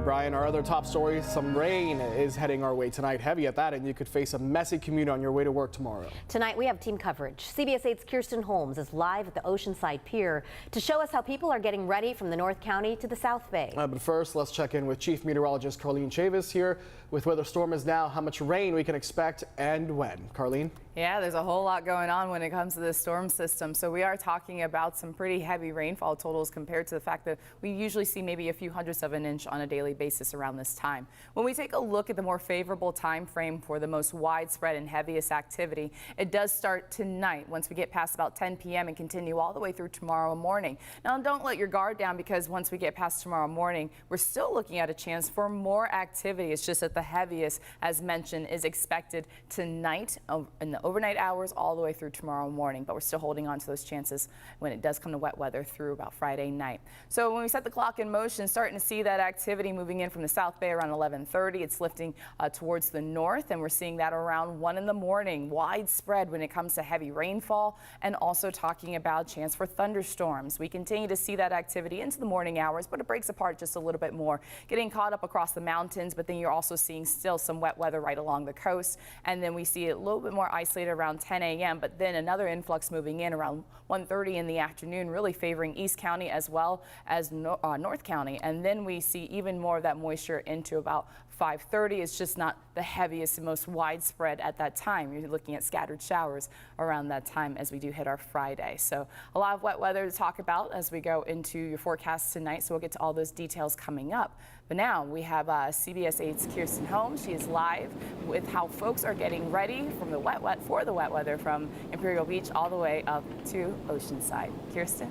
Brian. Our other top stories, some rain is heading our way tonight. Heavy at that, and you could face a messy commute on your way to work tomorrow. Tonight we have team coverage. CBS 8's Kirsten Holmes is live at the Oceanside Pier to show us how people are getting ready from the North County to the South Bay. But first, let's check in with Chief Meteorologist Carlene Chavis here with where the storm is now, how much rain we can expect, and when. Carlene? Yeah, there's a whole lot going on when it comes to this storm system. So we are talking about some pretty heavy rainfall totals compared to the fact that we usually see maybe a few hundredths of an inch on a daily basis around this time. When we take a look at the more favorable time frame for the most widespread and heaviest activity, it does start tonight once we get past about 10 p.m. and continue all the way through tomorrow morning. Now, don't let your guard down, because once we get past tomorrow morning, we're still looking at a chance for more activity. It's just that the heaviest, as mentioned, is expected tonight in the overnight hours all the way through tomorrow morning, but we're still holding on to those chances when it does come to wet weather through about Friday night. So when we set the clock in motion, starting to see that activity moving in from the South Bay around 11:30. It's lifting towards the north, and we're seeing that around 1 in the morning, widespread when it comes to heavy rainfall, and also talking about chance for thunderstorms. We continue to see that activity into the morning hours, but it breaks apart just a little bit more, getting caught up across the mountains, but then you're also seeing still some wet weather right along the coast, and then we see it a little bit more isolated around 10 a.m., but then another influx moving in around 1:30 in the afternoon, really favoring East County as well as North County, and then we see even more of that moisture into about 5:30. It's just not the heaviest and most widespread at that time. You're looking at scattered showers around that time as we do hit our Friday. So a lot of wet weather to talk about as we go into your forecast tonight. So we'll get to all those details coming up. But now we have CBS 8's Kirsten Holmes. She is live with how folks are getting ready from the wet weather from Imperial Beach all the way up to Oceanside. Kirsten.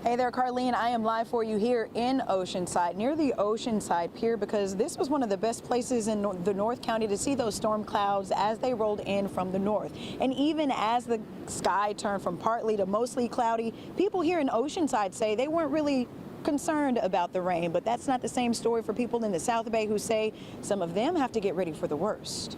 Hey there, Carlene. I am live for you here in Oceanside, near the Oceanside Pier, because this was one of the best places in the North County to see those storm clouds as they rolled in from the north. And even as the sky turned from partly to mostly cloudy, people here in Oceanside say they weren't really concerned about the rain, but that's not the same story for people in the South Bay, who say some of them have to get ready for the worst.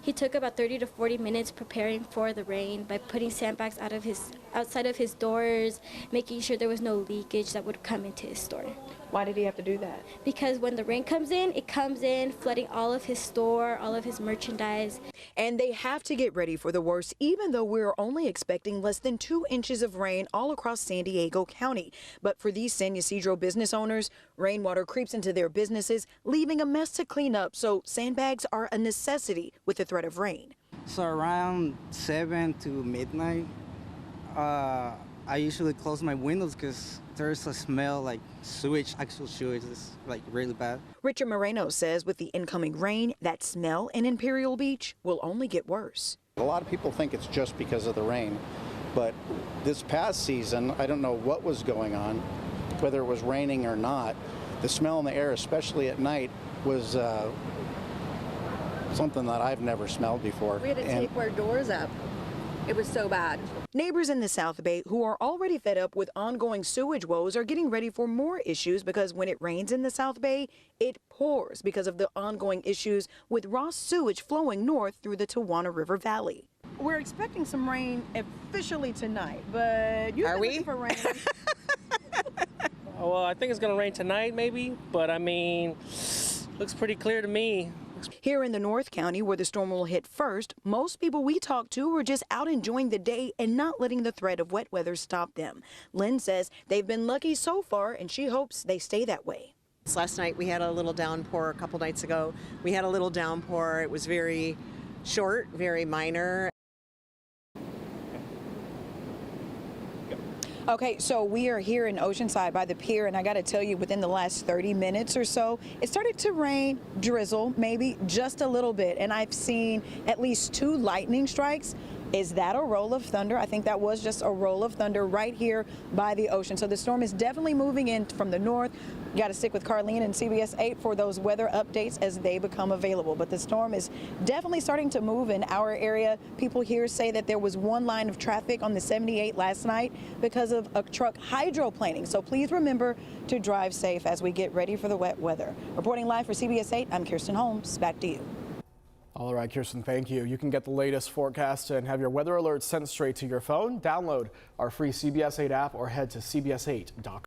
He took about 30 to 40 minutes preparing for the rain by putting sandbags outside of his doors, making sure there was no leakage that would come into his store. Why did he have to do that? Because when the rain comes in, it comes in flooding all of his store, all of his merchandise. And they have to get ready for the worst, even though we're only expecting less than 2 inches of rain all across San Diego County. But for these San Ysidro business owners, rainwater creeps into their businesses, leaving a mess to clean up. So sandbags are a necessity with the threat of rain. So around 7 to midnight, I usually close my windows because there's a smell like sewage, actual sewage is like really bad. Richard Moreno says with the incoming rain, that smell in Imperial Beach will only get worse. A lot of people think it's just because of the rain, but this past season, I don't know what was going on, whether it was raining or not. The smell in the air, especially at night, was something that I've never smelled before. We had to tape our doors up. It was so bad. Neighbors in the South Bay who are already fed up with ongoing sewage woes are getting ready for more issues, because when it rains in the South Bay, it pours because of the ongoing issues with raw sewage flowing north through the Tawana River Valley. We're expecting some rain officially tonight, but you've been looking for rain. Well, I think it's going to rain tonight maybe, but I mean, looks pretty clear to me. Here in the North County, where the storm will hit first, most people we talked to were just out enjoying the day and not letting the threat of wet weather stop them. Lynn says they've been lucky so far, and she hopes they stay that way. Last night we had a little downpour. A couple nights ago we had a little downpour. It was very short, very minor. Okay, so we are here in Oceanside by the pier, and I got to tell you, within the last 30 minutes or so, it started to rain, drizzle, maybe just a little bit, and I've seen at least 2 lightning strikes. Is that a roll of thunder? I think that was just a roll of thunder right here by the ocean. So the storm is definitely moving in from the north. You got to stick with Carlene and CBS 8 for those weather updates as they become available. But the storm is definitely starting to move in our area. People here say that there was 1 line of traffic on the 78 last night because of a truck hydroplaning. So please remember to drive safe as we get ready for the wet weather. Reporting live for CBS 8, I'm Kirsten Holmes. Back to you. All right, Kirsten, thank you. You can get the latest forecast and have your weather alerts sent straight to your phone. Download our free CBS 8 app or head to cbs8.com.